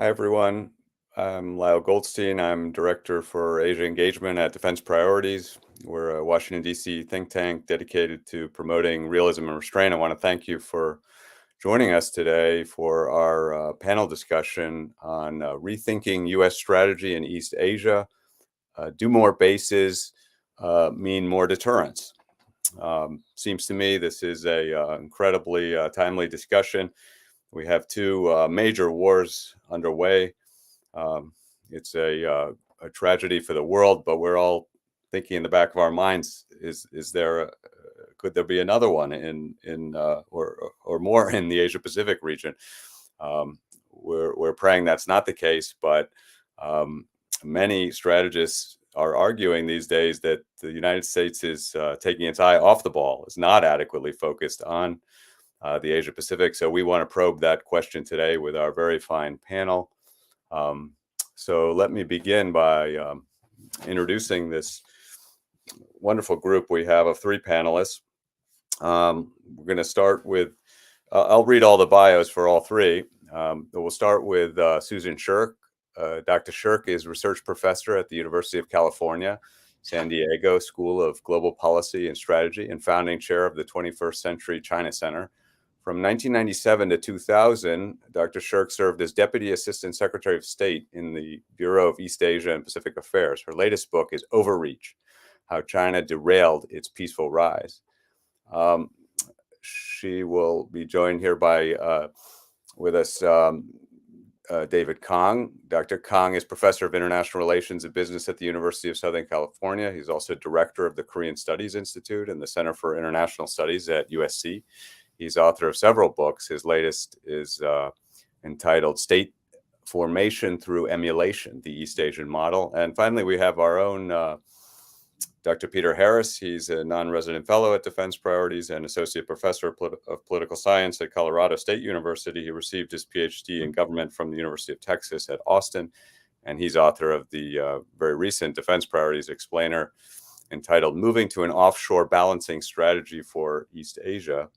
Hi, everyone. I'm Lyle Goldstein. I'm Director for Asia Engagement at Defense Priorities. We're a Washington, D.C. think tank dedicated to promoting realism and restraint. I want to thank you for joining us today for our panel discussion on rethinking U.S. strategy in East Asia. Do more bases mean more deterrence? Seems to me this is a incredibly timely discussion. We have two major wars underway. Um, it's a tragedy for the world, but we're all thinking in the back of our minds: is there could there be another one or more in the Asia Pacific region? We're praying that's not the case, but many strategists are arguing these days that the United States is taking its eye off the ball, is not adequately focused on the Asia Pacific. So we want to probe that question today with our very fine panel. So let me begin by introducing this wonderful group we have of three panelists. We're going to start with, I'll read all the bios for all three. We'll start with Susan Shirk. Dr. Shirk is research professor at the University of California, San Diego School of Global Policy and Strategy, and founding chair of the 21st Century China Center. From 1997 to 2000, Dr. Shirk served as Deputy Assistant Secretary of State in the Bureau of East Asia and Pacific Affairs. Her latest book is Overreach: How China Derailed Its Peaceful Rise. She will be joined here by with us David Kong. Dr. Kong is Professor of International Relations and Business at the University of Southern California. He's also Director of the Korean Studies Institute and the Center for International Studies at USC. He's author of several books. His latest is entitled State Formation Through Emulation, the East Asian Model. And finally, we have our own Dr. Peter Harris. He's a non-resident fellow at Defense Priorities and associate professor of political science at Colorado State University. He received his PhD in government from the University of Texas at Austin. And he's author of the very recent Defense Priorities explainer entitled Moving to an Offshore Balancing Strategy for East Asia.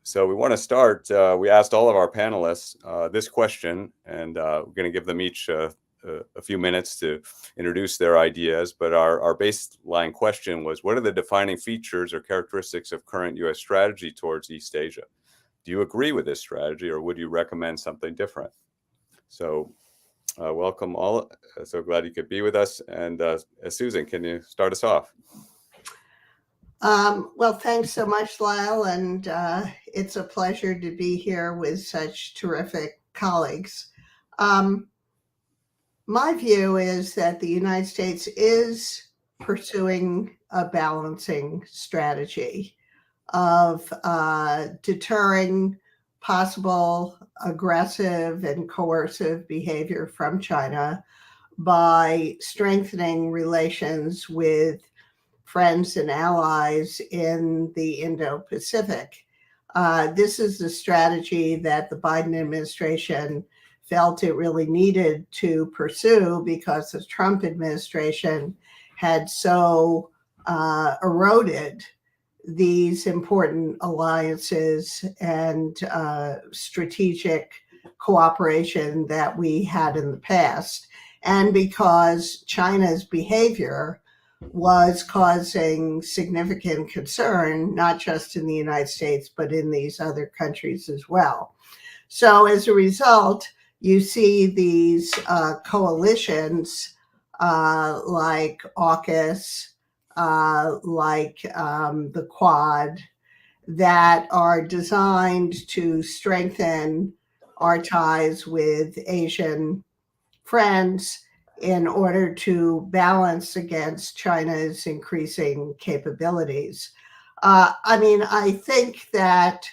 So we want to start, we asked all of our panelists this question, and we're going to give them each a few minutes to introduce their ideas. But our baseline question was, what are the defining features or characteristics of current U.S. strategy towards East Asia? Do you agree with this strategy, or would you recommend something different? So welcome all. So glad you could be with us. And Susan, can you start us off? Well, thanks so much, Lyle, and it's a pleasure to be here with such terrific colleagues. My view is that the United States is pursuing a balancing strategy of deterring possible aggressive and coercive behavior from China by strengthening relations with friends and allies in the Indo-Pacific. This is the strategy that the Biden administration felt it really needed to pursue because the Trump administration had so eroded these important alliances and strategic cooperation that we had in the past. And because China's behavior was causing significant concern, not just in the United States, but in these other countries as well. So as a result, you see these coalitions like AUKUS, like the Quad, that are designed to strengthen our ties with Asian friends in order to balance against China's increasing capabilities. I think that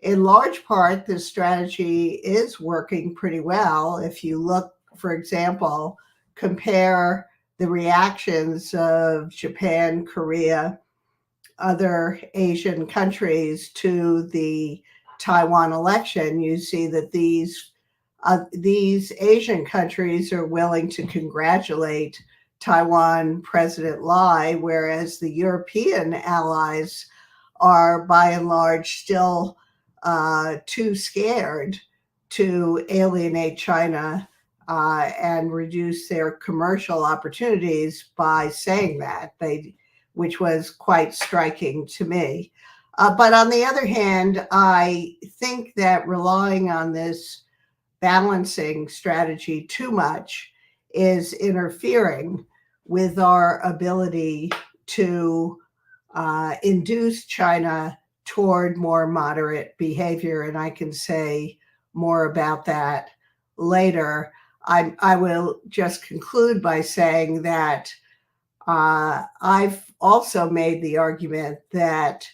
in large part, this strategy is working pretty well. If you look, for example, compare the reactions of Japan, Korea, other Asian countries to the Taiwan election, you see that these Asian countries are willing to congratulate Taiwan President Lai, whereas the European allies are by and large still too scared to alienate China and reduce their commercial opportunities by saying that, which was quite striking to me. But on the other hand, I think that relying on this balancing strategy too much is interfering with our ability to induce China toward more moderate behavior. And I can say more about that later. I will just conclude by saying that I've also made the argument that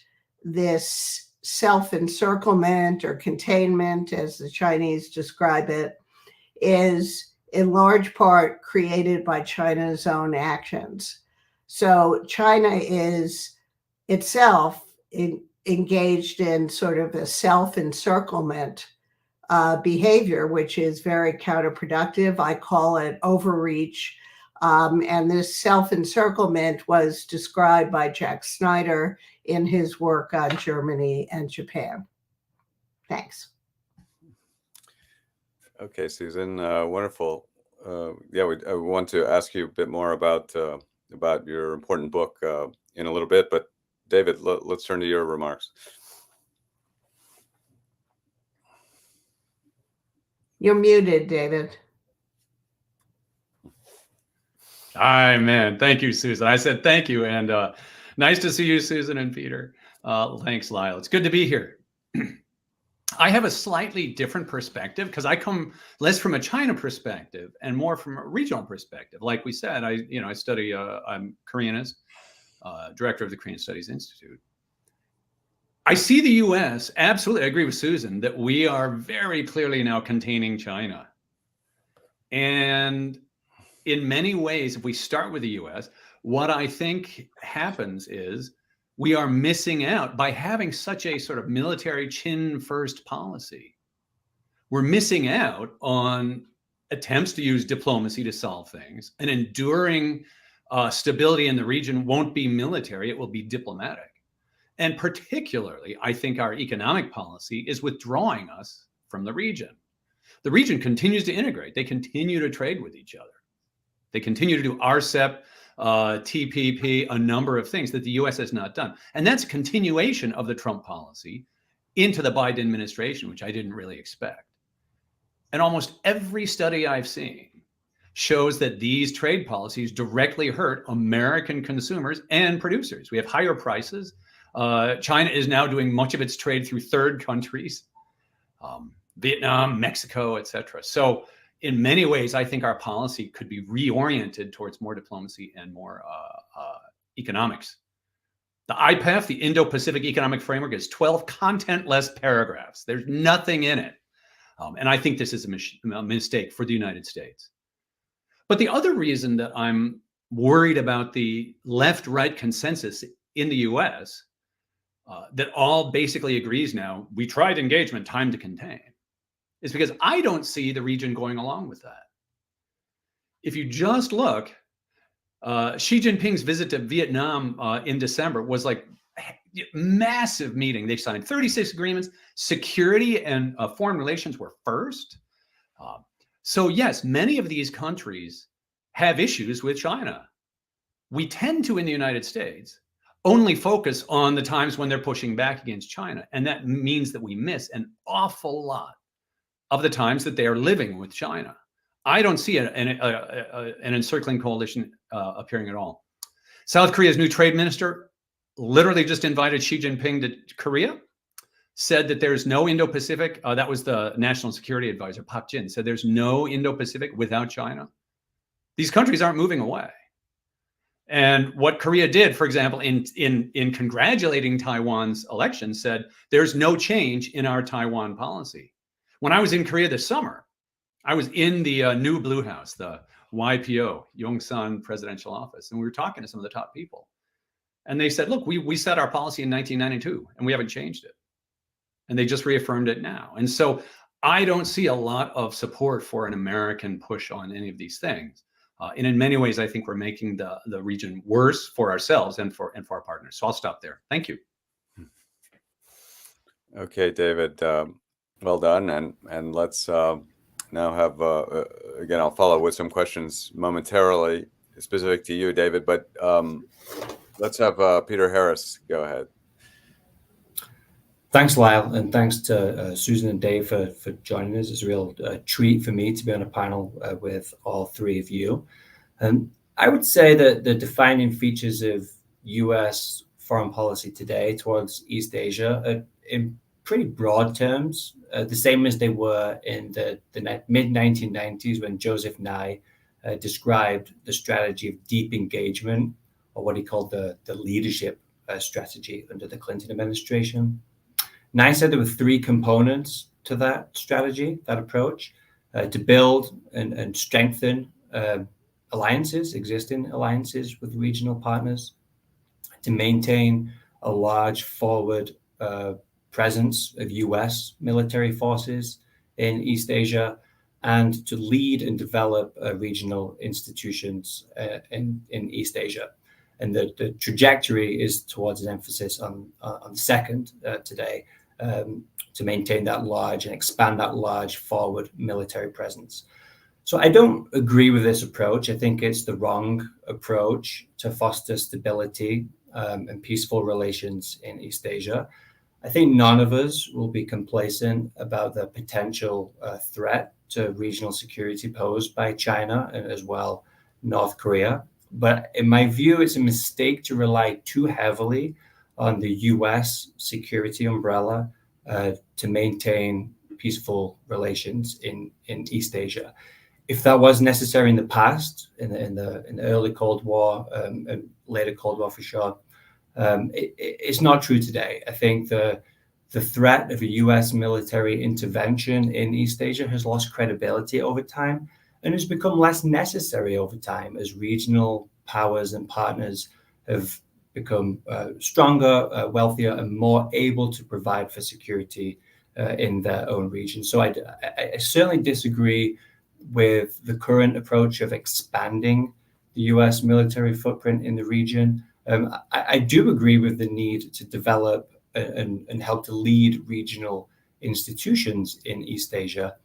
this self-encirclement or containment, as the Chinese describe it, is in large part created by China's own actions. So China is itself engaged in sort of a self-encirclement behavior, which is very counterproductive. I call it overreach. And this self-encirclement was described by Jack Snyder in his work on Germany and Japan. Thanks. Okay, Susan, wonderful. Yeah, I want to ask you a bit more about your important book in a little bit, but David, let's turn to your remarks. You're muted, David. Hi, man. Thank you, Susan. I said thank you, and nice to see you, Susan and Peter. Thanks, Lyle. It's good to be here. I have a slightly different perspective because I come less from a China perspective and more from a regional perspective. Like we said, I study. I'm Koreanist, director of the Korean Studies Institute. I see the U.S. absolutely. I agree with Susan that we are very clearly now containing China, and in many ways, if we start with the U.S., what I think happens is we are missing out by having such a sort of military chin first policy. We're missing out on attempts to use diplomacy to solve things. An enduring stability in the region won't be military, it will be diplomatic. And particularly, I think our economic policy is withdrawing us from the region. The region continues to integrate. They continue to trade with each other. They continue to do RCEP, TPP, a number of things that the U.S. has not done. And that's a continuation of the Trump policy into the Biden administration, which I didn't really expect. And almost every study I've seen shows that these trade policies directly hurt American consumers and producers. We have higher prices. China is now doing much of its trade through third countries, Vietnam, Mexico, et cetera. So in many ways, I think our policy could be reoriented towards more diplomacy and more economics. The IPEF, the Indo-Pacific Economic Framework, is 12 content-less paragraphs. There's nothing in it. And I think this is a mistake for the United States. But the other reason that I'm worried about the left-right consensus in the U.S. That all basically agrees now, we tried engagement, time to contain, is because I don't see the region going along with that. If you just look, Xi Jinping's visit to Vietnam in December was like a massive meeting. They signed 36 agreements. Security and foreign relations were first. So yes, many of these countries have issues with China. We tend to, in the United States, only focus on the times when they're pushing back against China. And that means that we miss an awful lot of the times that they are living with China. I don't see an encircling coalition appearing at all. South Korea's new trade minister literally just invited Xi Jinping to Korea, said that there's no Indo-Pacific. That was the national security advisor, Park Jin, said there's no Indo-Pacific without China. These countries aren't moving away. And what Korea did, for example, in congratulating Taiwan's election, said there's no change in our Taiwan policy. When I was in Korea this summer, I was in the new Blue House, the YPO, Yongsan Presidential Office, and we were talking to some of the top people. And they said, look, we set our policy in 1992, and we haven't changed it. And they just reaffirmed it now. And so I don't see a lot of support for an American push on any of these things. And in many ways, I think we're making the region worse for ourselves and for our partners. So I'll stop there. Thank you. Okay, David. Well done, and let's now have again. I'll follow with some questions momentarily, specific to you, David. But let's have Peter Harris go ahead. Thanks, Lyle, and thanks to Susan and Dave for joining us. It's a real treat for me to be on a panel with all three of you. I would say that the defining features of U.S. foreign policy today towards East Asia are, in pretty broad terms, the same as they were in the mid-1990s when Joseph Nye described the strategy of deep engagement, or what he called the leadership strategy under the Clinton administration. Nye said there were three components to that strategy, that approach, to build and strengthen existing alliances with regional partners, to maintain a large forward presence of U.S. military forces in East Asia, and to lead and develop regional institutions in East Asia. And the trajectory is towards an emphasis on the second today, to maintain that large and expand that large forward military presence. So I don't agree with this approach. I think it's the wrong approach to foster stability and peaceful relations in East Asia. I think none of us will be complacent about the potential threat to regional security posed by China and as well North Korea. But in my view, it's a mistake to rely too heavily on the U.S. security umbrella to maintain peaceful relations in East Asia. If that was necessary in the past, in the early Cold War, and later Cold War for sure, it's not true today. I think the threat of a U.S. military intervention in East Asia has lost credibility over time and has become less necessary over time as regional powers and partners have become stronger, wealthier, and more able to provide for security in their own region. So I certainly disagree with the current approach of expanding the U.S. military footprint in the region. I do agree with the need to develop and help to lead regional institutions in East Asia.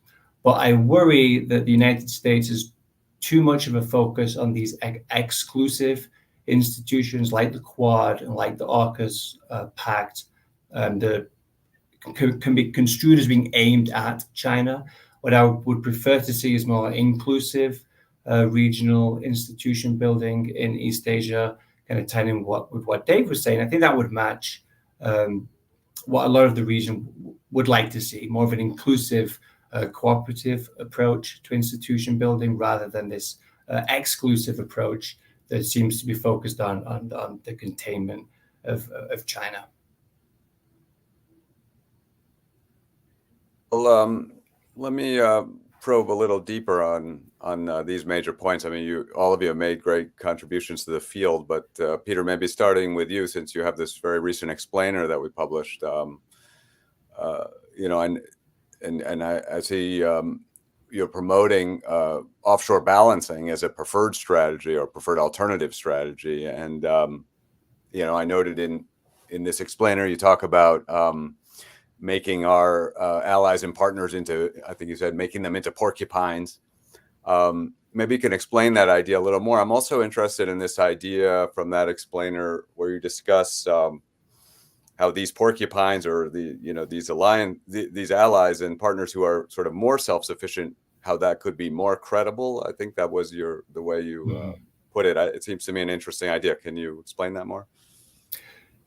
But I worry that the United States is too much of a focus on these exclusive institutions like the Quad and like the AUKUS Pact that can be construed as being aimed at China. What I would prefer to see is more inclusive regional institution building in East Asia, kind of tying in with what Dave was saying. I think that would match what a lot of the region would like to see, more of an inclusive, cooperative approach to institution building rather than this exclusive approach that seems to be focused on the containment of China. Well, let me probe a little deeper on these major points. I mean, all of you have made great contributions to the field, but Peter, maybe starting with you, since you have this very recent explainer that we published. And I see you're promoting offshore balancing as a preferred strategy or preferred alternative strategy, and I noted in this explainer you talk about making our allies and partners into, I think you said, making them into porcupines. Maybe you can explain that idea a little more. I'm also interested in this idea from that explainer where you discuss how these porcupines or these allies and partners who are sort of more self-sufficient, how that could be more credible. I think that was the way you put it. It seems to me an interesting idea. Can you explain that more?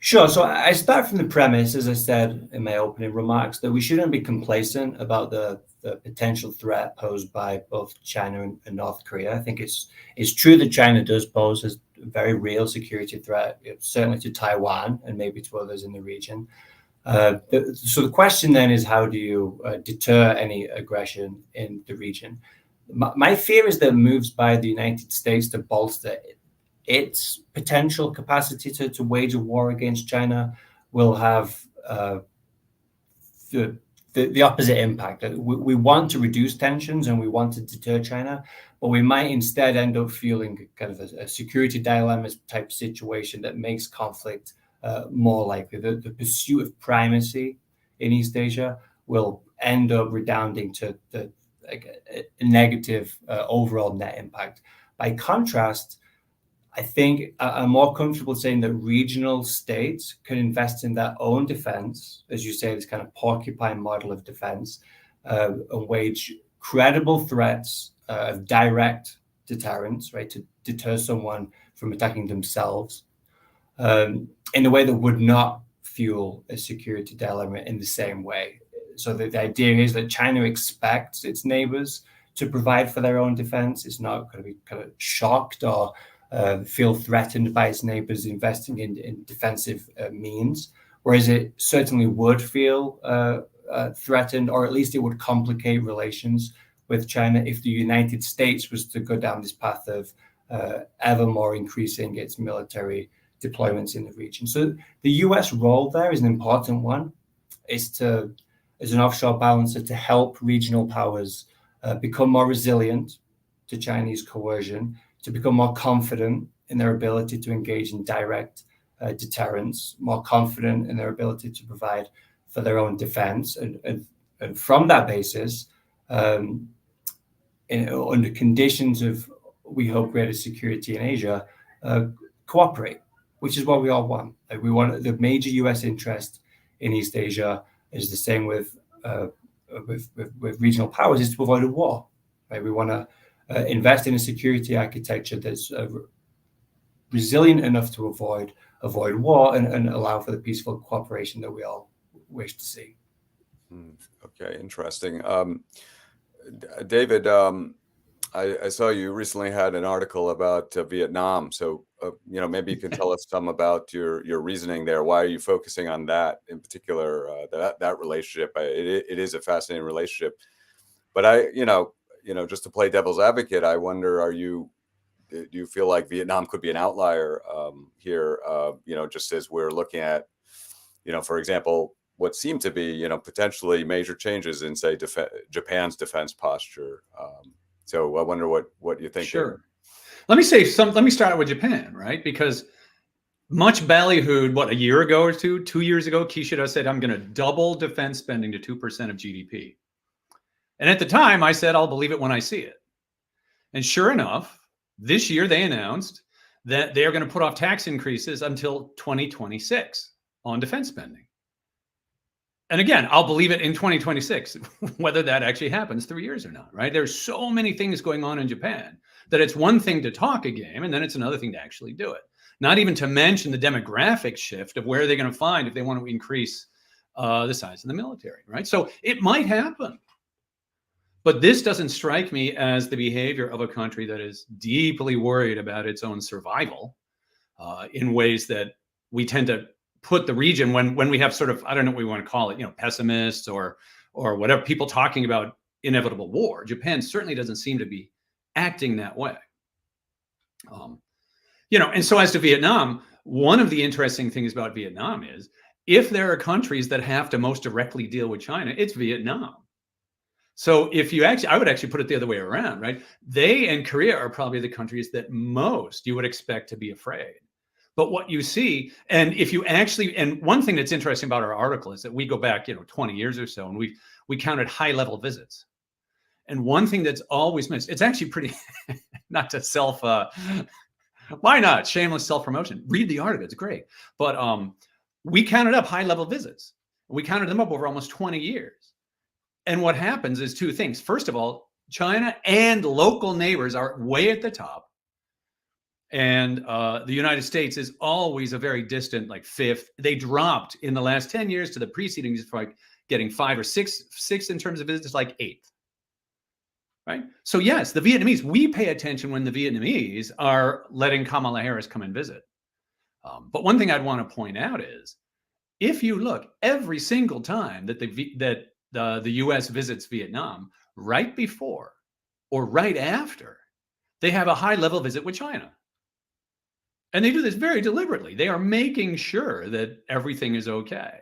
Sure. So I start from the premise, as I said in my opening remarks, that we shouldn't be complacent about the potential threat posed by both China and North Korea. I think it's true that China does pose a very real security threat, certainly to Taiwan and maybe to others in the region. So the question then is, how do you deter any aggression in the region? My fear is that moves by the United States to bolster its potential capacity to wage a war against China will have the opposite impact. We want to reduce tensions and we want to deter China, but we might instead end up feeling kind of a security dilemma type situation that makes conflict more likely. The pursuit of primacy in East Asia will end up redounding to a negative overall net impact. By contrast, I think I'm more comfortable saying that regional states can invest in their own defense, as you say, this kind of porcupine model of defense, and wage credible threats of direct deterrence, right, to deter someone from attacking themselves, in a way that would not fuel a security dilemma in the same way. So the idea is that China expects its neighbors to provide for their own defense. It's not going to be kind of shocked or feel threatened by its neighbors investing in defensive means, whereas it certainly would feel threatened, or at least it would complicate relations with China if the United States was to go down this path of ever more increasing its military deployments in the region. So the U.S. role there is an important one. It's as an offshore balancer to help regional powers become more resilient to Chinese coercion, to become more confident in their ability to engage in direct deterrence, more confident in their ability to provide for their own defense. And from that basis, under conditions of, we hope, greater security in Asia, cooperate, which is what we all want. Like, we want the major U.S. interest in East Asia is the same with regional powers, is to avoid a war. Right? We want to invest in a security architecture that's resilient enough to avoid war and allow for the peaceful cooperation that we all wish to see. Okay, interesting. David, I saw you recently had an article about Vietnam. So, maybe you can tell us some about your reasoning there. Why are you focusing on that in particular, that relationship? It is a fascinating relationship. But just to play devil's advocate, I wonder, do you feel like Vietnam could be an outlier here? Just as we're looking at, for example, what seem to be, potentially major changes in, say, Japan's defense posture. So I wonder what you think. Sure. Let me start out with Japan, right? Because much ballyhooed, a year ago or 2 years ago, Kishida said, I'm going to double defense spending to 2% of GDP. And at the time, I said, I'll believe it when I see it. And sure enough, this year they announced that they are going to put off tax increases until 2026 on defense spending. And again, I'll believe it in 2026, whether that actually happens 3 years or not, right? There's so many things going on in Japan that it's one thing to talk a game, and then it's another thing to actually do it. Not even to mention the demographic shift of where they're going to find if they want to increase the size of the military, right? So it might happen. But this doesn't strike me as the behavior of a country that is deeply worried about its own survival in ways that we tend to put the region when we have sort of, I don't know what we want to call it, pessimists or whatever, people talking about inevitable war. Japan certainly doesn't seem to be acting that way. And so as to Vietnam, one of the interesting things about Vietnam is if there are countries that have to most directly deal with China, it's Vietnam. So I would actually put it the other way around, right? They and Korea are probably the countries that most you would expect to be afraid. But what you see, and one thing that's interesting about our article is that we go back, 20 years or so, and we counted high-level visits. And one thing that's always missed, it's actually pretty, not to why not? Shameless self-promotion. Read the article, it's great. But we counted up high-level visits. We counted them up over almost 20 years. And what happens is two things. First of all, China and local neighbors are way at the top. And the United States is always a very distant, like fifth. They dropped in the last 10 years to the preceding, just like getting 5 or 6 in terms of visits, like 8th. Right? So yes, the Vietnamese, we pay attention when the Vietnamese are letting Kamala Harris come and visit. But one thing I'd want to point out is, if you look every single time that the U.S. visits Vietnam, right before or right after, they have a high-level visit with China. And they do this very deliberately. They are making sure that everything is okay.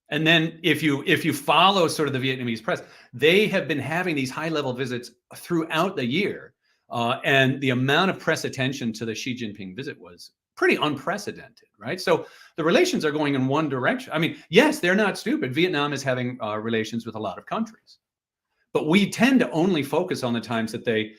And then if you follow sort of the Vietnamese press, they have been having these high-level visits throughout the year. And the amount of press attention to the Xi Jinping visit was pretty unprecedented, right? So the relations are going in one direction. I mean, yes, they're not stupid. Vietnam is having relations with a lot of countries, but we tend to only focus on the times that they,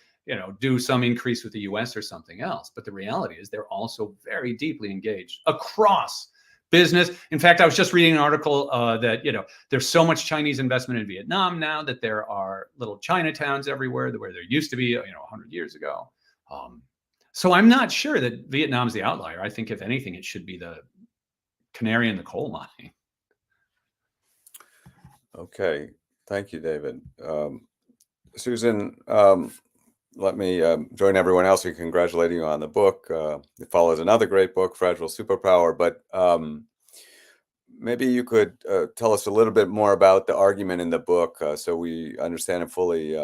do some increase with the U.S. or something else. But the reality is they're also very deeply engaged across business. In fact, I was just reading an article that, there's so much Chinese investment in Vietnam now that there are little Chinatowns everywhere where there used to be, 100 years ago. So I'm not sure that Vietnam's the outlier. I think if anything, it should be the canary in the coal mine. Okay. Thank you, David. Susan, let me join everyone else in congratulating you on the book. It follows another great book, Fragile Superpower, but maybe you could tell us a little bit more about the argument in the book so we understand it fully.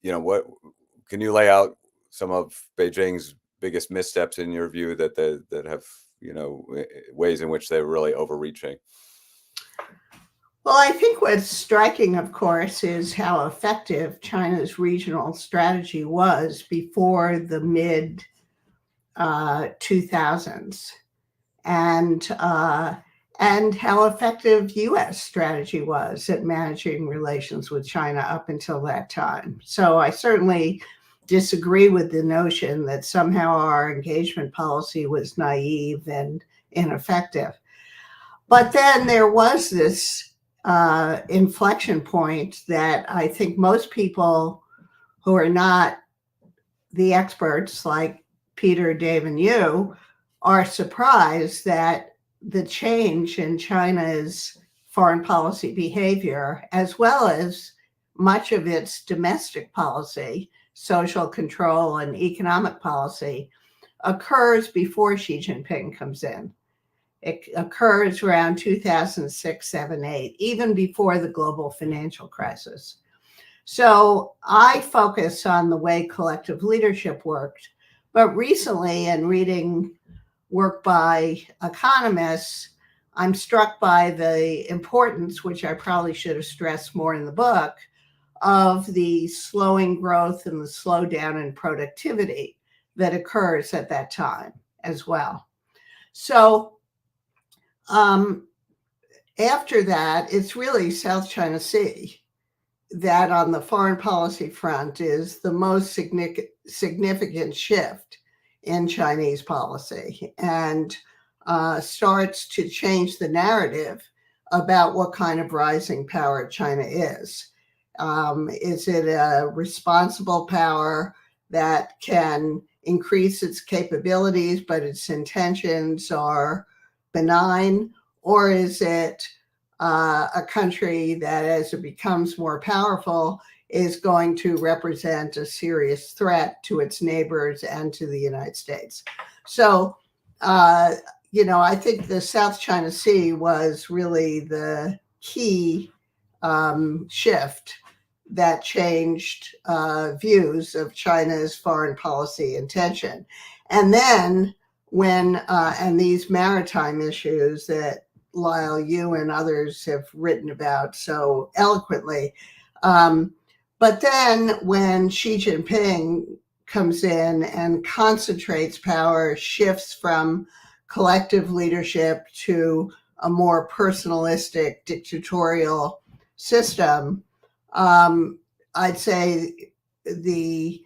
What can you lay out some of Beijing's biggest missteps in your view that have, ways in which they're really overreaching? Well, I think what's striking, of course, is how effective China's regional strategy was before the mid 2000s, and how effective U.S. strategy was at managing relations with China up until that time. So I certainly disagree with the notion that somehow our engagement policy was naive and ineffective. But then there was this inflection point that I think most people who are not the experts like Peter, Dave, and you are surprised that the change in China's foreign policy behavior, as well as much of its domestic policy, social control and economic policy, occurs before Xi Jinping comes in. It occurs around 2006, 7, 8, even before the global financial crisis. So I focus on the way collective leadership worked, but recently in reading work by economists, I'm struck by the importance, which I probably should have stressed more in the book, of the slowing growth and the slowdown in productivity that occurs at that time as well. So after that, it's really South China Sea that on the foreign policy front is the most significant shift in Chinese policy and starts to change the narrative about what kind of rising power China is. Is it a responsible power that can increase its capabilities, but its intentions are benign? Or is it a country that, as it becomes more powerful, is going to represent a serious threat to its neighbors and to the United States? So, I think the South China Sea was really the key shift that changed views of China's foreign policy intention. And then and these maritime issues that Lyle, you and others have written about so eloquently. But then when Xi Jinping comes in and concentrates power, shifts from collective leadership to a more personalistic dictatorial system, I'd say the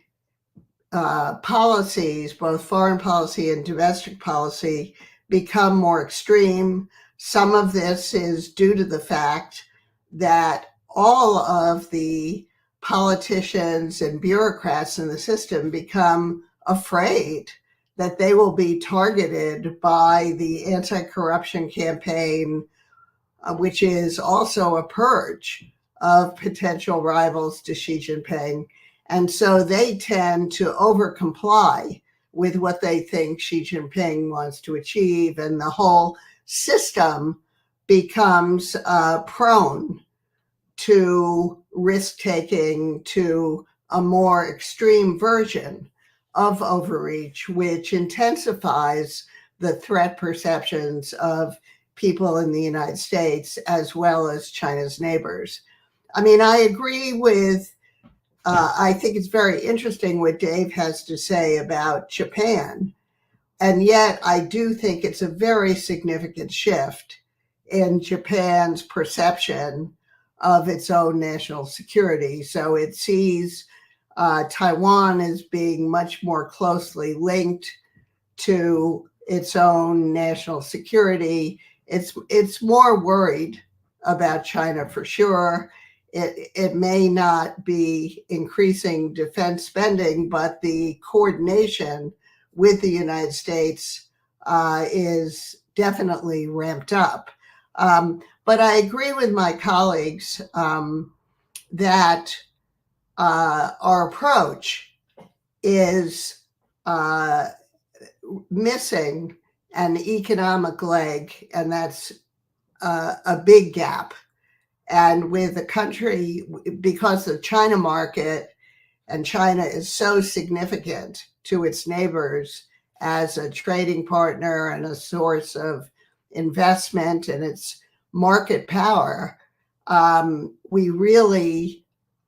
policies, both foreign policy and domestic policy, become more extreme. Some of this is due to the fact that all of the politicians and bureaucrats in the system become afraid that they will be targeted by the anti-corruption campaign, which is also a purge of potential rivals to Xi Jinping. And so they tend to over-comply with what they think Xi Jinping wants to achieve, and the whole system becomes prone to risk-taking, to a more extreme version of overreach, which intensifies the threat perceptions of people in the United States as well as China's neighbors. I mean, I agree with, I think it's very interesting what Dave has to say about Japan, And yet I do think it's a very significant shift in Japan's perception of its own national security. So it sees Taiwan as being much more closely linked to its own national security. It's more worried about China for sure. It may not be increasing defense spending, but the coordination with the United States is definitely ramped up. But I agree with my colleagues that our approach is missing an economic leg, and that's a big gap. And with a country, because the China market, and China is so significant to its neighbors as a trading partner and a source of investment and its market power, we really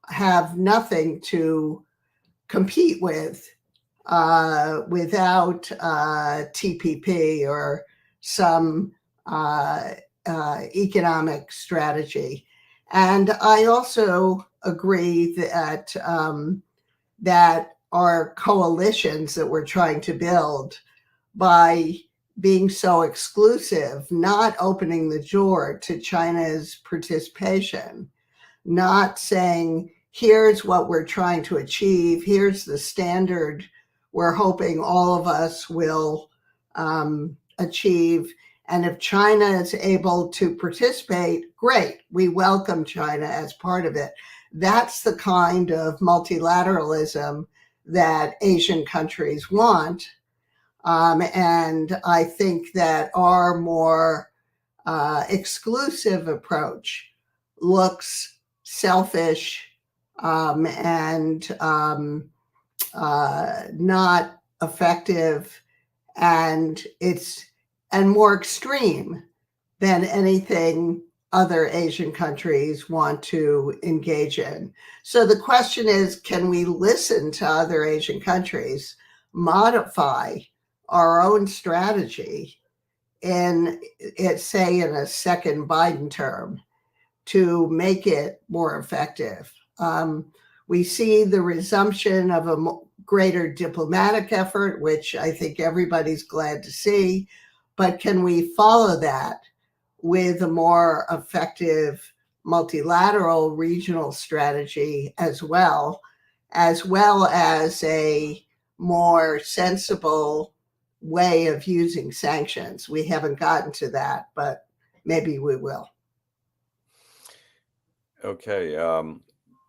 have nothing to compete with without TPP or some economic strategy. And I also agree that that our coalitions that we're trying to build, by being so exclusive, not opening the door to China's participation, not saying, here's what we're trying to achieve, here's the standard we're hoping all of us will achieve. And if China is able to participate, great, we welcome China as part of it. That's the kind of multilateralism that Asian countries want. And I think that our more exclusive approach looks selfish and not effective, and more extreme than anything other Asian countries want to engage in. So the question is, can we listen to other Asian countries, modify our own strategy in say in a second Biden term to make it more effective? We see the resumption of a greater diplomatic effort, which I think everybody's glad to see, but can we follow that with a more effective multilateral regional strategy as well as a more sensible way of using sanctions? We haven't gotten to that, but maybe we will. Okay,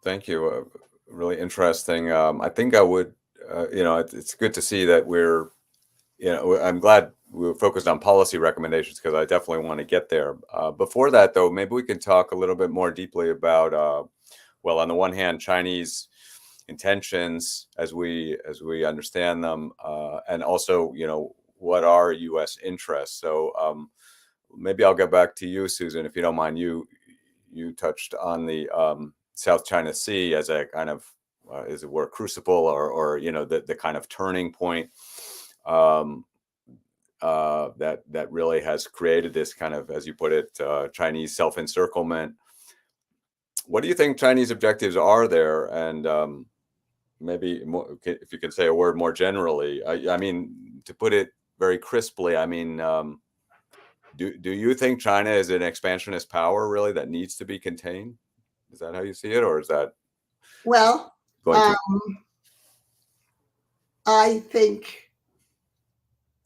thank you. Really interesting. I think I would, it's good to see that I'm glad we were focused on policy recommendations, because I definitely want to get there. Before that, though, maybe we can talk a little bit more deeply about, well, on the one hand, Chinese intentions as we understand them, and also, what are U.S. interests. So maybe I'll get back to you, Susan, if you don't mind. You touched on the South China Sea as a kind of, as it were, crucible, or the kind of turning point that really has created this kind of, as you put it, Chinese self-encirclement. What do you think Chinese objectives are there? And maybe more, if you can say a word more generally, I mean, to put it very crisply, I mean, do you think China is an expansionist power really that needs to be contained? Is that how you see it, or is that well? I think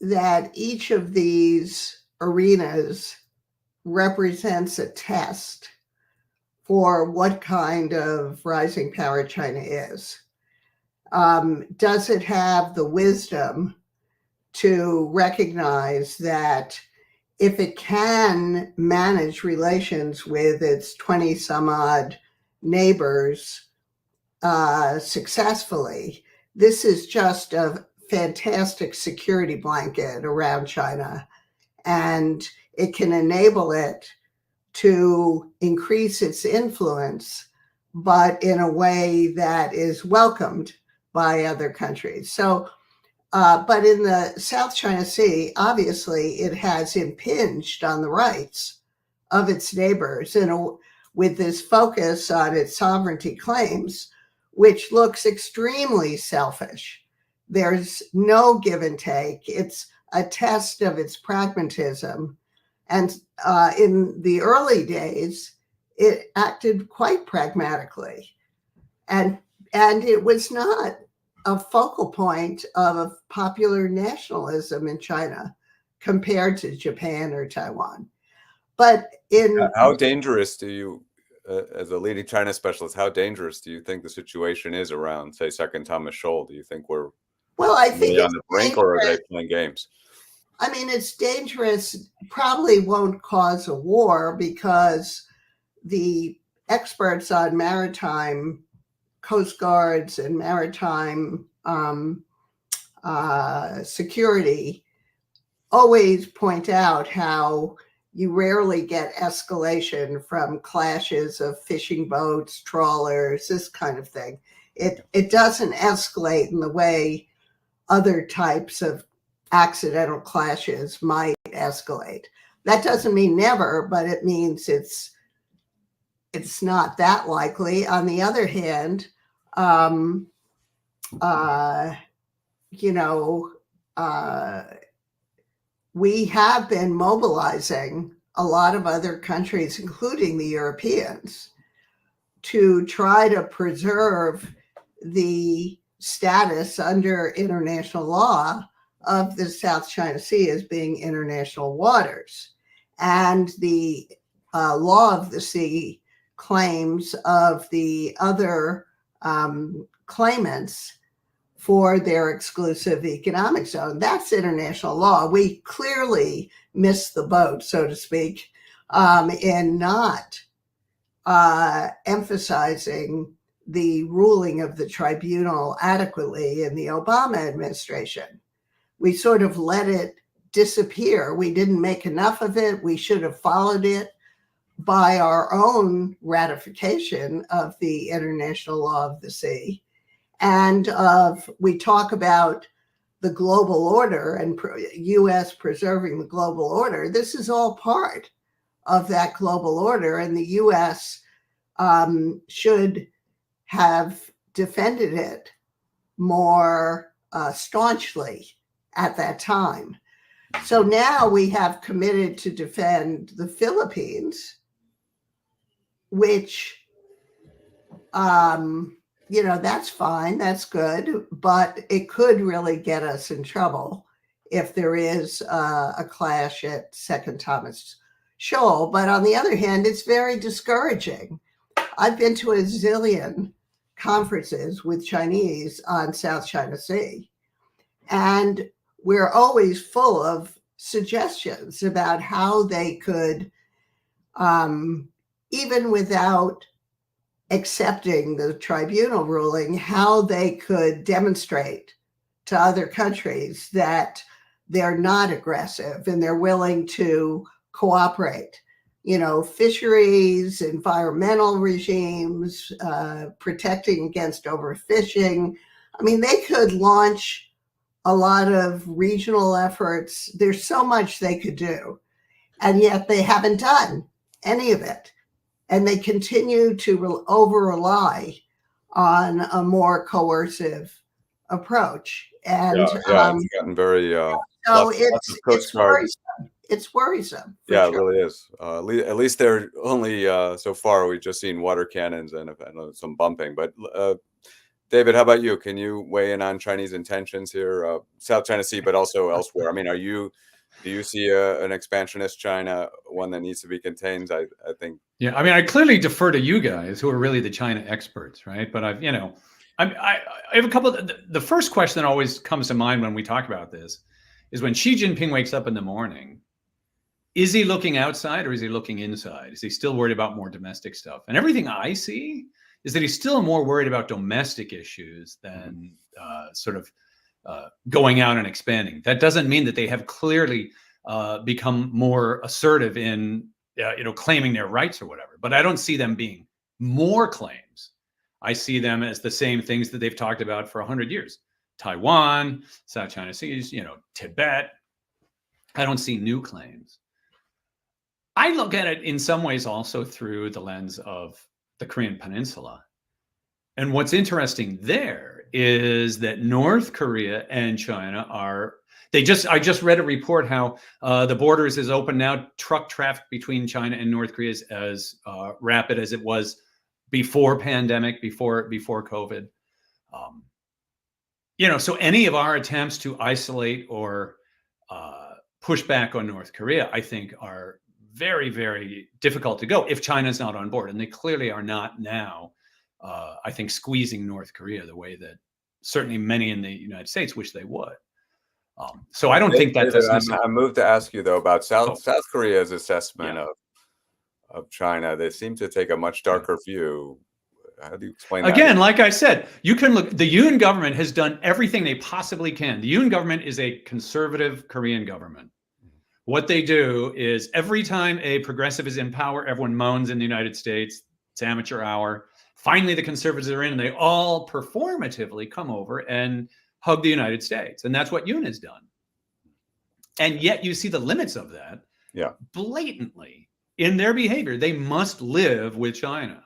that each of these arenas represents a test for what kind of rising power China is. Does it have the wisdom to recognize that if it can manage relations with its 20 some odd neighbors successfully, this is just a fantastic security blanket around China, and it can enable it to increase its influence, but in a way that is welcomed by other countries. So But in the South China Sea, obviously, it has impinged on the rights of its neighbors with this focus on its sovereignty claims, which looks extremely selfish. There's no give and take. It's a test of its pragmatism. And in the early days, it acted quite pragmatically. And it was not a focal point of popular nationalism in China compared to Japan or Taiwan. But how dangerous do you, as a leading China specialist, how dangerous do you think the situation is around, say, Second Thomas Shoal? Do you think we're I think on the brink, or are they playing games? I mean, it's dangerous. Probably won't cause a war because the experts on maritime coast guards and maritime security always point out how you rarely get escalation from clashes of fishing boats, trawlers, this kind of thing. It doesn't escalate in the way other types of accidental clashes might escalate. That doesn't mean never, but it means it's not that likely. On the other hand, we have been mobilizing a lot of other countries, including the Europeans, to try to preserve the status under international law of the South China Sea as being international waters. And the law of the sea claims of the other claimants for their exclusive economic zone. That's international law. We clearly missed the boat, so to speak, in not emphasizing the ruling of the tribunal adequately in the Obama administration. We sort of let it disappear. We didn't make enough of it. We should have followed it by our own ratification of the international law of the sea. And we talk about the global order and U.S. preserving the global order. This is all part of that global order, and the U.S. Should have defended it more staunchly at that time. So now we have committed to defend the Philippines, which, that's fine, that's good, but it could really get us in trouble if there is a clash at Second Thomas Shoal. But on the other hand, it's very discouraging. I've been to a zillion conferences with Chinese on South China Sea, and we're always full of suggestions about how they could, even without accepting the tribunal ruling, how they could demonstrate to other countries that they're not aggressive and they're willing to cooperate. Fisheries, environmental regimes, protecting against overfishing. I mean, they could launch a lot of regional efforts. There's so much they could do, and yet they haven't done any of it. And they continue to over-rely on a more coercive approach. And it's gotten very so it's worrisome. It's worrisome. Yeah, sure. It really is. At least they're only so far. We've just seen water cannons and some bumping. But David, how about you? Can you weigh in on Chinese intentions here, South China Sea, but also elsewhere? I mean, do you see an expansionist China, one that needs to be contained? I think. Yeah, I mean, I clearly defer to you guys, who are really the China experts, right? But I have a couple. The first question that always comes to mind when we talk about this is when Xi Jinping wakes up in the morning. Is he looking outside or is he looking inside? Is he still worried about more domestic stuff? And everything I see is that he's still more worried about domestic issues than going out and expanding. That doesn't mean that they have clearly become more assertive in claiming their rights or whatever. But I don't see them being more claims. I see them as the same things that they've talked about for 100 years. Taiwan, South China Seas, Tibet. I don't see new claims. I look at it in some ways also through the lens of the Korean Peninsula. And what's interesting there is that North Korea and China I just read a report how the borders is open now. Truck traffic between China and North Korea is as rapid as it was before pandemic, before COVID. So any of our attempts to isolate or push back on North Korea, I think, are very, very difficult to go if China's not on board. And they clearly are not now, I think, squeezing North Korea the way that certainly many in the United States wish they would. So I don't think that David, that's necessary. I moved to ask you, though, about South Korea's assessment of China. They seem to take a much darker view. How do you explain that? Again, like I said, you can look, the Yoon government has done everything they possibly can. The Yoon government is a conservative Korean government. What they do is every time a progressive is in power, everyone moans in the United States. It's amateur hour. Finally, the conservatives are in, and they all performatively come over and hug the United States. And that's what Yoon has done. And yet you see the limits of that blatantly in their behavior. They must live with China.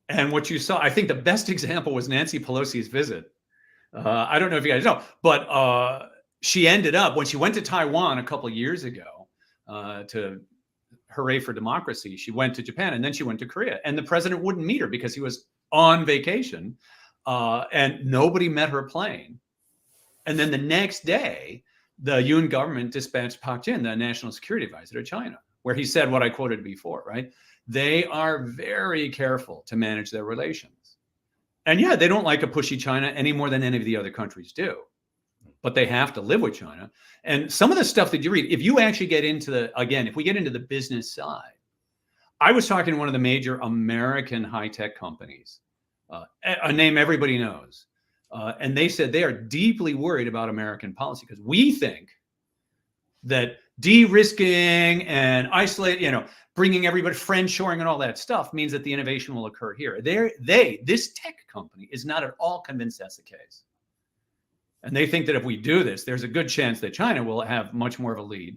And what you saw, I think the best example was Nancy Pelosi's visit. I don't know if you guys know, but she ended up, when she went to Taiwan a couple of years ago to hooray for democracy, she went to Japan and then she went to Korea. And the president wouldn't meet her because he was on vacation and nobody met her plane. And then the next day, the Yoon government dispatched Park Jin, the national security advisor to China, where he said what I quoted before, right? They are very careful to manage their relations. And yeah, they don't like a pushy China any more than any of the other countries do. But they have to live with China. And some of the stuff that you read, if you actually get into if we get into the business side, I was talking to one of the major American high-tech companies, a name everybody knows. And they said they are deeply worried about American policy because we think that de-risking and isolate, bringing everybody, friend-shoring and all that stuff means that the innovation will occur here. This tech company is not at all convinced that's the case. And they think that if we do this, there's a good chance that China will have much more of a lead.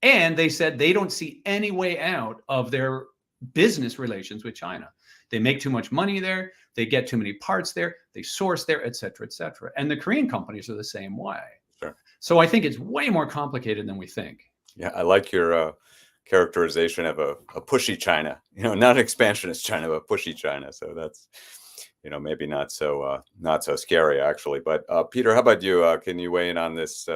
And they said they don't see any way out of their business relations with China. They make too much money there. They get too many parts there. They source there, et cetera, et cetera. And the Korean companies are the same way. Sure. So I think it's way more complicated than we think. Yeah, I like your characterization of a pushy China, not expansionist China, but pushy China. So that's, maybe not so scary, actually. But Peter, how about you? Can you weigh in on this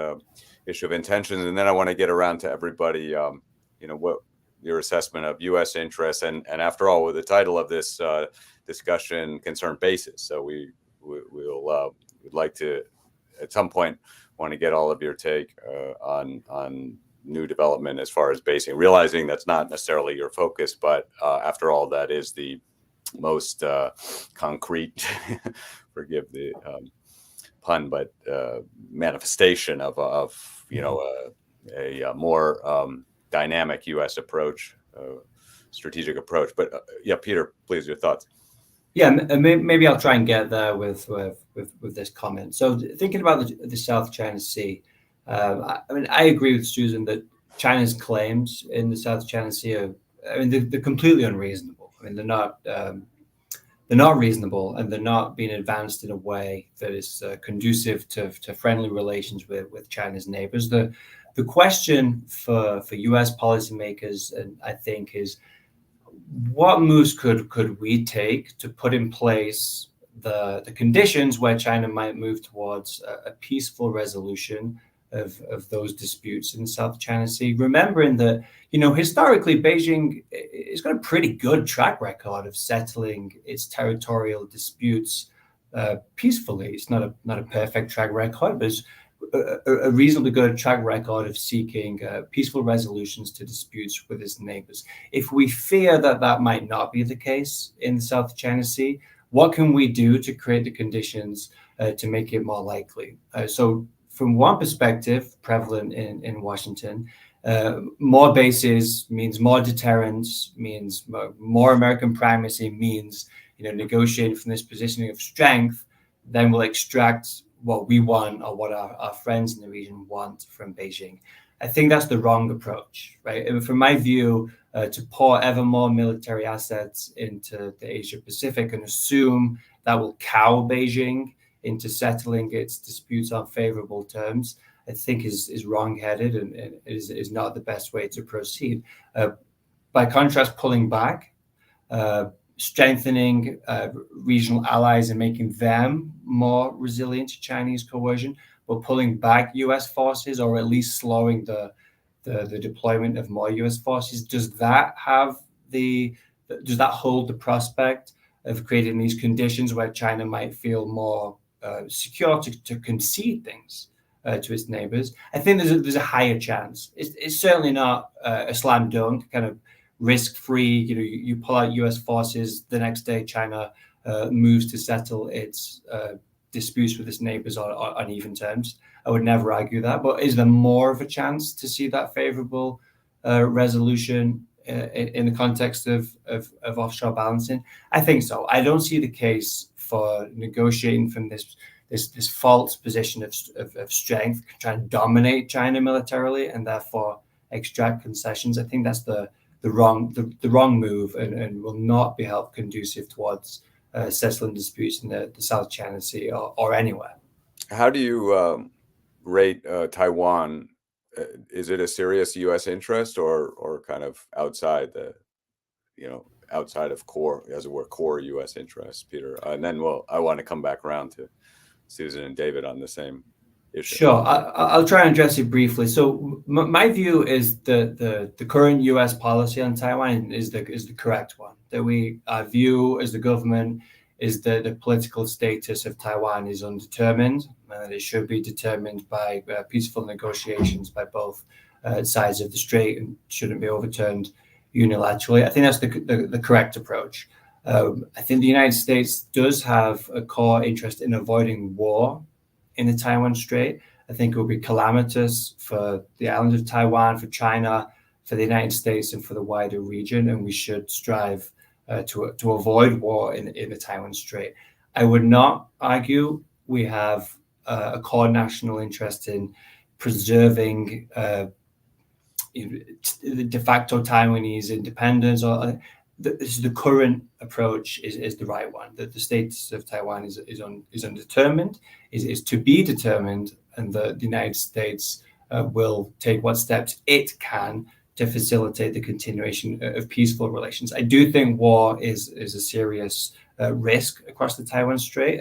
issue of intentions? And then I want to get around to everybody, what your assessment of U.S. interests. And after all, with the title of this discussion, concerned basis. So we'd like to, at some point, want to get all of your take on new development as far as basing, realizing that's not necessarily your focus, but after all, that is the most concrete, forgive the pun, but manifestation of a more dynamic U.S. approach, strategic approach. But Peter, please, your thoughts. Yeah, maybe I'll try and get there with this comment. So thinking about the South China Sea, I agree with Susan that China's claims in the South China Sea they're completely unreasonable. They're not reasonable, and they're not being advanced in a way that is conducive to friendly relations with China's neighbors. The question for U.S. policymakers, and I think, is what moves could we take to put in place the conditions where China might move towards a peaceful resolution of those disputes in the South China Sea, remembering that, historically, Beijing has got a pretty good track record of settling its territorial disputes peacefully. It's not a perfect track record, but it's a reasonably good track record of seeking peaceful resolutions to disputes with its neighbors. If we fear that might not be the case in the South China Sea, what can we do to create the conditions to make it more likely? So from one perspective, prevalent in Washington, more bases means more deterrence, means more American primacy, means negotiating from this positioning of strength. Then we'll extract what we want or what our friends in the region want from Beijing. I think that's the wrong approach, right? And from my view, to pour ever more military assets into the Asia Pacific and assume that will cow Beijing into settling its disputes on favorable terms, I think is wrong-headed and is not the best way to proceed. By contrast, pulling back, strengthening regional allies and making them more resilient to Chinese coercion, but pulling back U.S. forces or at least slowing the deployment of more U.S. forces, does that hold the prospect of creating these conditions where China might feel more secure to concede things to its neighbors? I think there's a higher chance. It's certainly not a slam dunk, kind of risk-free. You pull out U.S. forces, the next day China moves to settle its disputes with its neighbors on even terms. I would never argue that. But is there more of a chance to see that favorable resolution in the context of offshore balancing? I think so. I don't see the case for negotiating from this false position of strength, trying to dominate China militarily and therefore extract concessions. I think that's the wrong move and will not be help conducive towards settling disputes in the South China Sea or anywhere. How do you rate Taiwan? Is it a serious U.S. interest or kind of outside outside of core, as it were, core U.S. interests, Peter? And then I want to come back around to Susan and David on the same issue. Sure, I'll try and address it briefly. So my view is the current U.S. policy on Taiwan is the correct one. That we view as the government is that the political status of Taiwan is undetermined, and that it should be determined by peaceful negotiations by both sides of the strait and shouldn't be overturned unilaterally. I think that's the correct approach. I think the United States does have a core interest in avoiding war in the Taiwan Strait. I think it would be calamitous for the island of Taiwan, for China, for the United States, and for the wider region, and we should strive to avoid war in the Taiwan Strait. I would not argue we have a core national interest in preserving the de facto Taiwanese independence, or the current approach is the right one. That the status of Taiwan is undetermined, is to be determined, and the United States will take what steps it can to facilitate the continuation of peaceful relations. I do think war is a serious risk across the Taiwan Strait.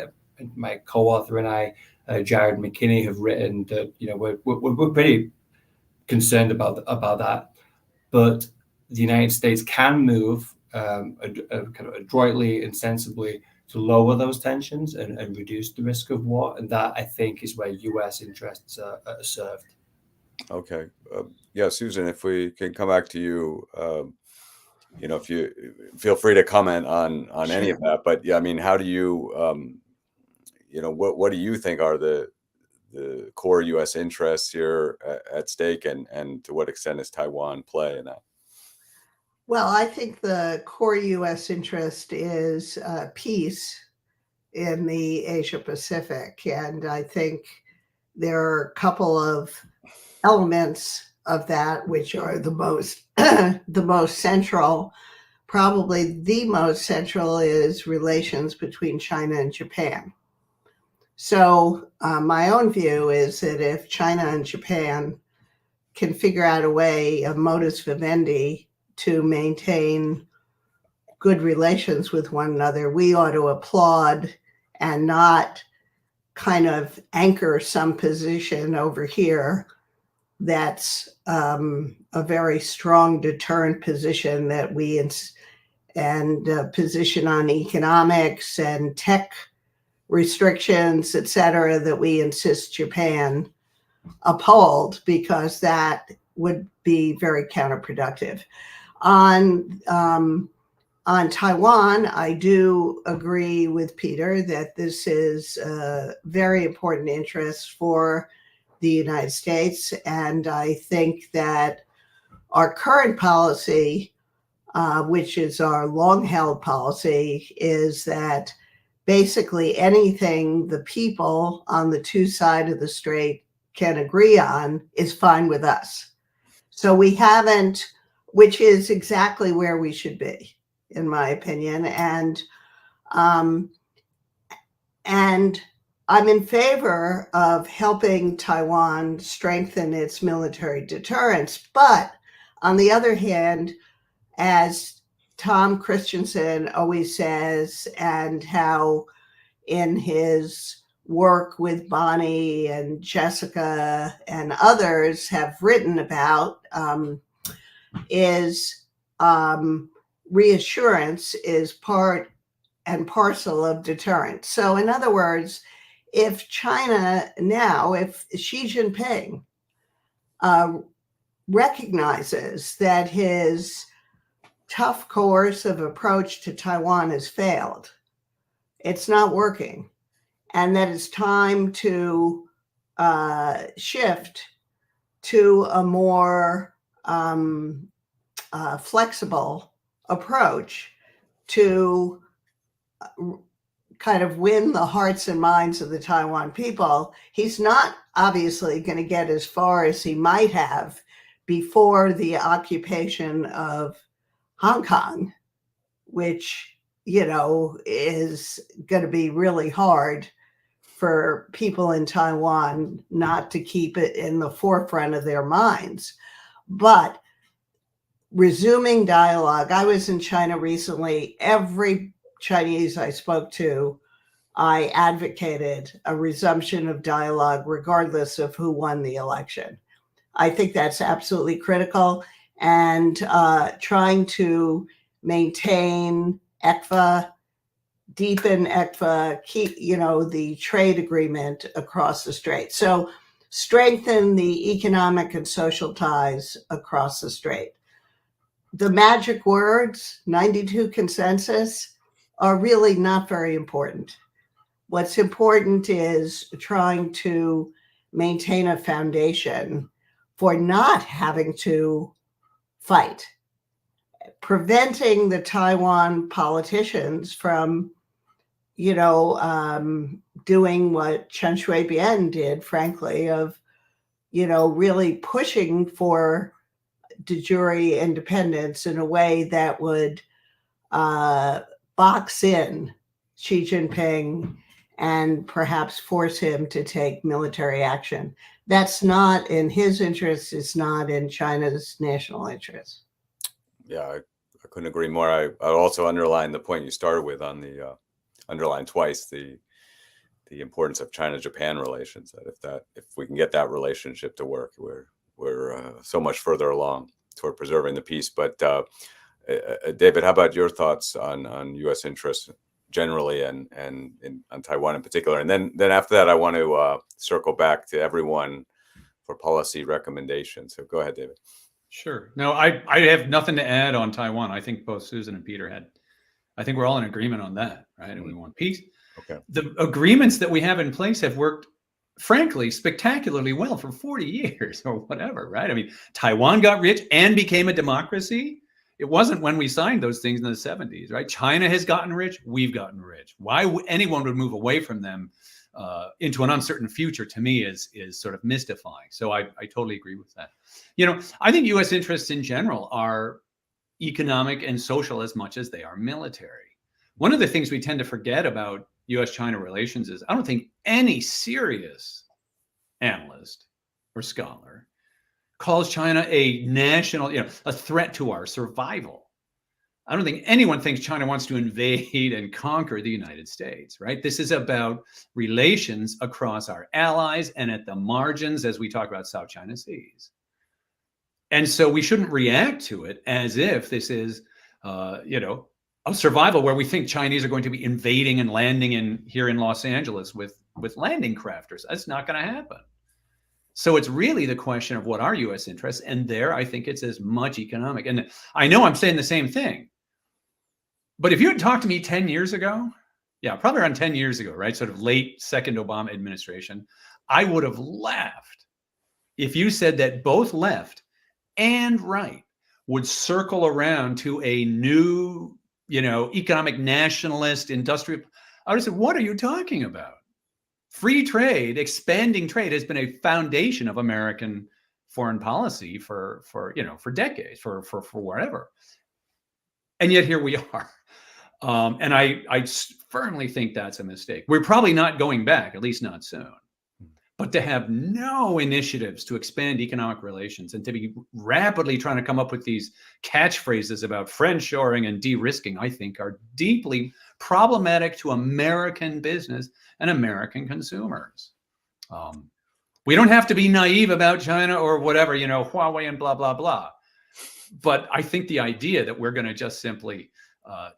My co-author and I, Jared McKinney, have written that we're pretty concerned about that, but the United States can move kind of adroitly and sensibly to lower those tensions and reduce the risk of war, and that I think is where U.S. interests are served. Okay, yeah, Susan, if we can come back to you, if you feel free to comment on any of that. But yeah, I mean, how do you, what do you think are the core U.S. interests here at stake, and to what extent does Taiwan play in that? Well, I think the core U.S. interest is peace in the Asia Pacific, and I think there are a couple of elements of that which are the most central. Probably the most central is relations between China and Japan. So my own view is that if China and Japan can figure out a way, a modus vivendi, to maintain good relations with one another, we ought to applaud and not kind of anchor some position over here that's a very strong deterrent position that we position on economics and tech restrictions, et cetera, that we insist Japan uphold, because that would be very counterproductive. On Taiwan, I do agree with Peter that this is a very important interest for the United States, and I think that our current policy, which is our long-held policy, is that basically anything the people on the two sides of the strait can agree on is fine with us. So we haven't, which is exactly where we should be, in my opinion. And I'm in favor of helping Taiwan strengthen its military deterrence. But on the other hand, as Tom Christensen always says, and how in his work with Bonnie and Jessica and others have written about, is reassurance is part and parcel of deterrence. So in other words, if China now, if Xi Jinping recognizes that his tough, coercive approach to Taiwan has failed, it's not working, and that it's time to shift to a more flexible approach to kind of win the hearts and minds of the Taiwan people. He's not obviously going to get as far as he might have before the occupation of Hong Kong, which, you know, is going to be really hard for people in Taiwan not to keep it in the forefront of their minds. But resuming dialogue, I was in China recently. Every Chinese I spoke to, I advocated a resumption of dialogue regardless of who won the election. I think that's absolutely critical. And trying to maintain ECFA, deepen ECFA, keep, you know, the trade agreement across the strait. So strengthen the economic and social ties across the strait. The magic words, 92 consensus, are really not very important. What's important is trying to maintain a foundation for not having to fight, preventing the Taiwan politicians from, you know, doing what Chen Shui-bian did, frankly, of, you know, really pushing for de jure independence in a way that would box in Xi Jinping and perhaps force him to take military action. That's not in his interest. It's not in China's national interest. Yeah, I couldn't agree more. I also underline the point you started with on the underline twice the importance of China-Japan relations. That if we can get that relationship to work, we're so much further along toward preserving the peace. But David, how about your thoughts on U.S. interests generally and on Taiwan in particular? And then after that, I want to circle back to everyone for policy recommendations. So go ahead, David. Sure. No, I have nothing to add on Taiwan. I think both Susan and Peter had. I think we're all in agreement on that, right? And we want peace. Okay. The agreements that we have in place have worked, frankly, spectacularly well for 40 years or whatever, right? I mean, Taiwan got rich and became a democracy. It wasn't when we signed those things in the 70s, right? China has gotten rich. We've gotten rich. Why anyone would move away from them into an uncertain future, to me, is sort of mystifying. So I totally agree with that. You know, I think U.S. interests in general are economic and social as much as they are military. One of the things we tend to forget about U.S.-China relations is I don't think any serious analyst or scholar calls China a national, you know, a threat to our survival. I don't think anyone thinks China wants to invade and conquer the United States, right? This is about relations across our allies and at the margins as we talk about South China Seas. And so we shouldn't react to it as if this is, you know, a survival where we think Chinese are going to be invading and landing here in Los Angeles with landing crafters. That's not going to happen. So it's really the question of what are U.S. interests, and there I think it's as much economic. And I know I'm saying the same thing, but if you had talked to me 10 years ago, yeah, probably around 10 years ago, right, sort of late second Obama administration, I would have laughed if you said that both left and right would circle around to a new, you know, economic nationalist industrial. I would have said, what are you talking about? Free trade, expanding trade has been a foundation of American foreign policy for decades, for whatever. And yet here we are. And I firmly think that's a mistake. We're probably not going back, at least not soon. But to have no initiatives to expand economic relations and to be rapidly trying to come up with these catchphrases about friendshoring and de-risking, I think are deeply problematic to American business and American consumers. We don't have to be naive about China or whatever, Huawei and blah, blah, blah. But I think the idea that we're going to just simply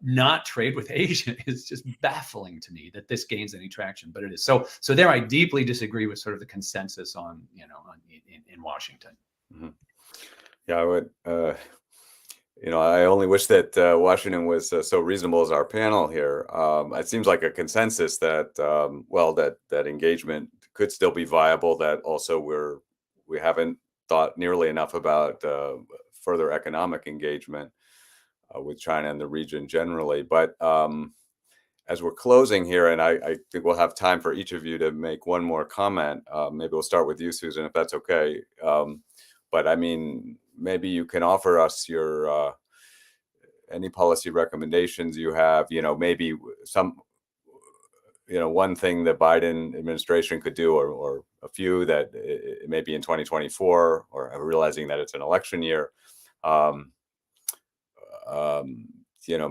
not trade with Asia is just baffling to me that this gains any traction, but it is. So there I deeply disagree with sort of the consensus on, in Washington. Mm-hmm. Yeah, I would, I only wish that Washington was so reasonable as our panel here. It seems like a consensus that, that engagement could still be viable, that also we haven't thought nearly enough about further economic engagement with China and the region generally. But as we're closing here, and I think we'll have time for each of you to make one more comment. Maybe we'll start with you, Susan, if that's okay. But I mean, maybe you can offer us your any policy recommendations you have, maybe some, one thing the Biden administration could do, or a few that maybe in 2024, or realizing that it's an election year.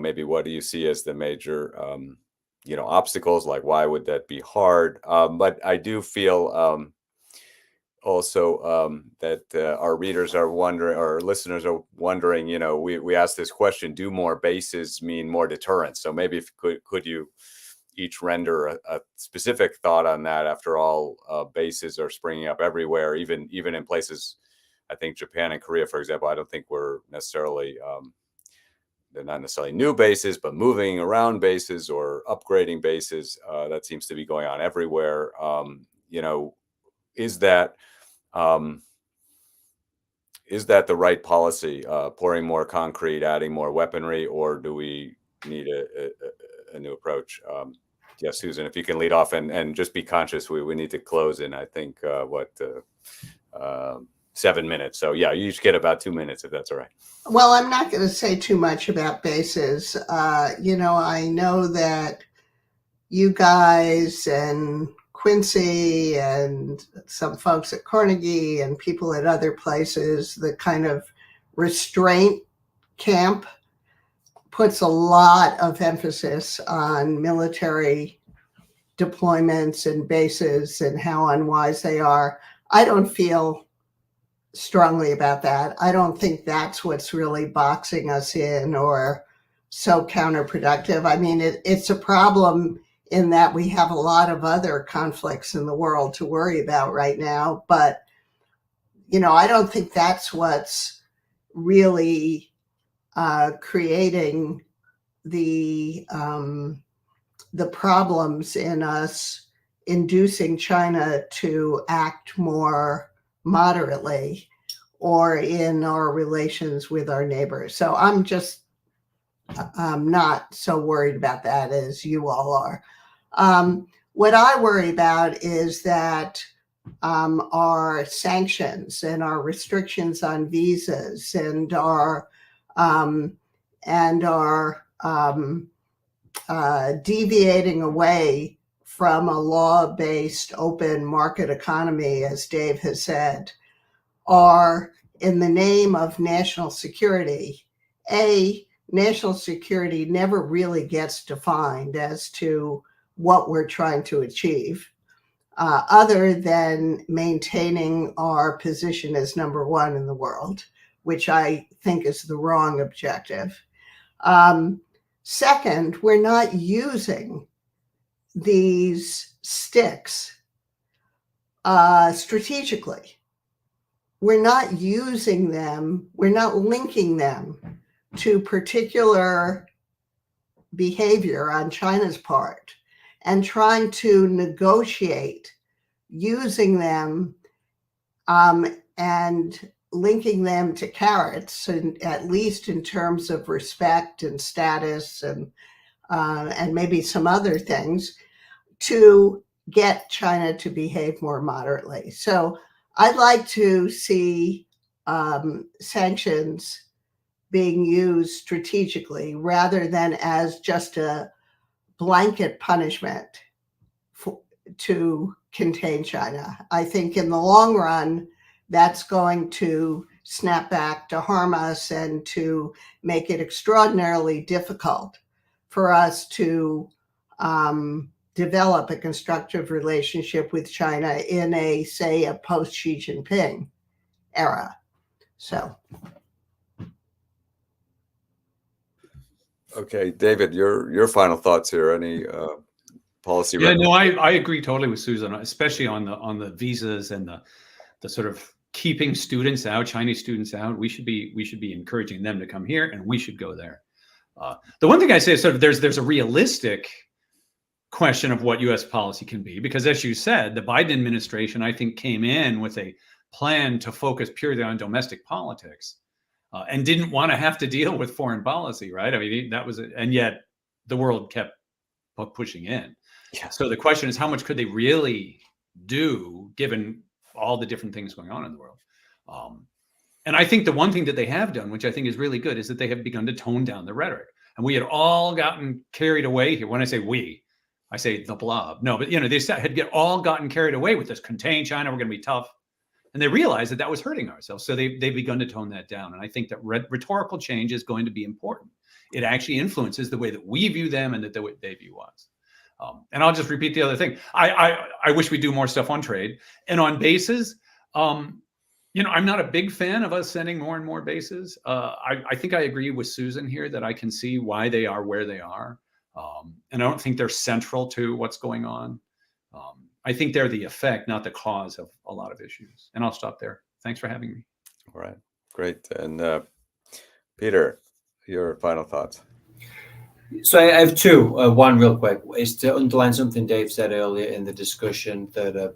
Maybe what do you see as the major, obstacles? Like, why would that be hard? But I do feel also that our readers are wondering, or listeners are wondering, we asked this question, do more bases mean more deterrence? So maybe if could you each render a specific thought on that? After all, bases are springing up everywhere, even in places, I think Japan and Korea, for example, I don't think we're necessarily, they're not necessarily new bases, but moving around bases or upgrading bases. That seems to be going on everywhere. Is that the right policy? Pouring more concrete, adding more weaponry, or do we need a new approach? Yes, Susan, if you can lead off and just be conscious, we need to close in, I think, 7 minutes. So yeah, you each get about 2 minutes, if that's all right. Well, I'm not going to say too much about bases. I know that you guys and Quincy and some folks at Carnegie and people at other places, the kind of restraint camp puts a lot of emphasis on military deployments and bases and how unwise they are. I don't feel strongly about that. I don't think that's what's really boxing us in or so counterproductive. I mean, it's a problem in that we have a lot of other conflicts in the world to worry about right now. But, I don't think that's what's really creating the problems in us inducing China to act more moderately or in our relations with our neighbors. So I'm just not so worried about that as you all are. What I worry about is that our sanctions and our restrictions on visas and our deviating away from a law-based open market economy, as Dave has said, are in the name of national security. National security never really gets defined as to what we're trying to achieve, other than maintaining our position as number one in the world, which I think is the wrong objective. Second, we're not using these sticks strategically. We're not using them, we're not linking them to particular behavior on China's part and trying to negotiate using them and linking them to carrots, and at least in terms of respect and status and and maybe some other things to get China to behave more moderately. So I'd like to see sanctions being used strategically rather than as just a blanket punishment to contain China. I think in the long run, that's going to snap back to harm us and to make it extraordinarily difficult for us to develop a constructive relationship with China in a, say, a post Xi Jinping era. So. Okay, David, your final thoughts here. Any policy? Yeah, no, I agree totally with Susan, especially on the visas and the sort of keeping students out, Chinese students out. We should be encouraging them to come here, and we should go there. The one thing I say is sort of there's a realistic question of what U.S. policy can be, because as you said, the Biden administration, I think, came in with a plan to focus purely on domestic politics and didn't want to have to deal with foreign policy, right? I mean, that was it. And yet the world kept pushing in. Yeah. So the question is, how much could they really do given all the different things going on in the world? And I think the one thing that they have done, which I think is really good, is that they have begun to tone down the rhetoric. And we had all gotten carried away here. When I say we, I say the blob. No, but they had all gotten carried away with this contain China, we're going to be tough. And they realized that that was hurting ourselves. So they've begun to tone that down. And I think that rhetorical change is going to be important. It actually influences the way that we view them and that the way they view us. And I'll just repeat the other thing. I wish we do more stuff on trade and on bases. I'm not a big fan of us sending more and more bases. I think I agree with Susan here that I can see why they are where they are. And I don't think they're central to what's going on. I think they're the effect, not the cause of a lot of issues. And I'll stop there. Thanks for having me. All right, great. And Peter, your final thoughts. So I have two. One real quick is to underline something Dave said earlier in the discussion, that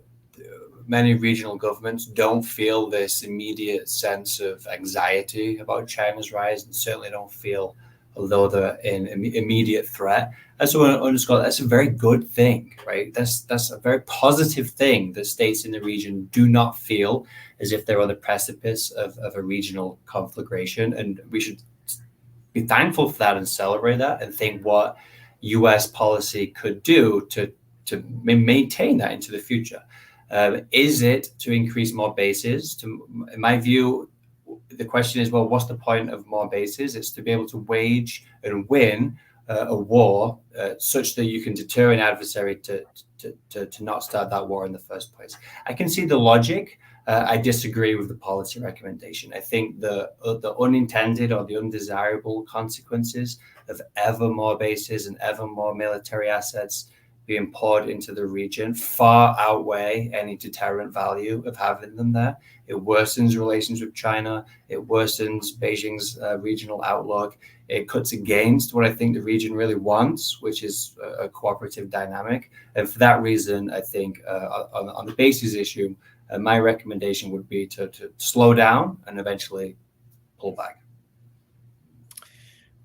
many regional governments don't feel this immediate sense of anxiety about China's rise, and certainly don't feel although they're in immediate threat. I just want to underscore that's a very good thing, right? That's a very positive thing that states in the region do not feel as if they're on the precipice of a regional conflagration. And we should be thankful for that and celebrate that and think what U.S. policy could do to maintain that into the future. Is it to increase more bases? In my view, the question is, well, what's the point of more bases? It's to be able to wage and win a war such that you can deter an adversary to not start that war in the first place. I can see the logic. I disagree with the policy recommendation. I think the unintended or the undesirable consequences of ever more bases and ever more military assets being poured into the region far outweigh any deterrent value of having them there. It worsens relations with China. It worsens Beijing's regional outlook. It cuts against what I think the region really wants, which is a cooperative dynamic. And for that reason, I think on the bases issue, my recommendation would be to slow down and eventually pull back.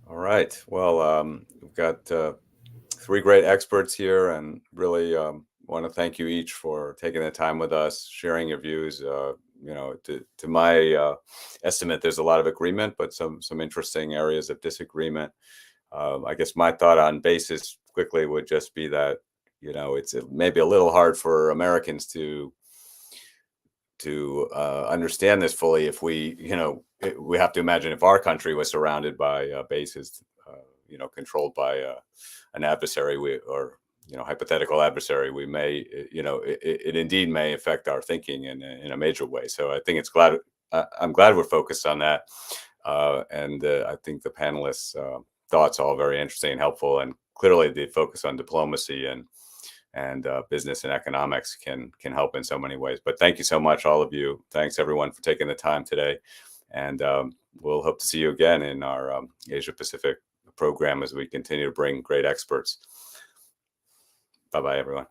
All right. Well, we've got three great experts here, and really want to thank you each for taking the time with us, sharing your views. To my estimate, there's a lot of agreement, but some interesting areas of disagreement. I guess my thought on basis quickly would just be that, it's maybe a little hard for Americans to understand this fully. If we have to imagine if our country was surrounded by bases, controlled by an adversary, hypothetical adversary, we may, it indeed may affect our thinking in a major way. So I think I'm glad we're focused on that. And I think the panelists' thoughts are all very interesting and helpful. And clearly the focus on diplomacy and business and economics can help in so many ways. But thank you so much, all of you. Thanks everyone for taking the time today. And we'll hope to see you again in our Asia Pacific program as we continue to bring great experts. Bye-bye, everyone.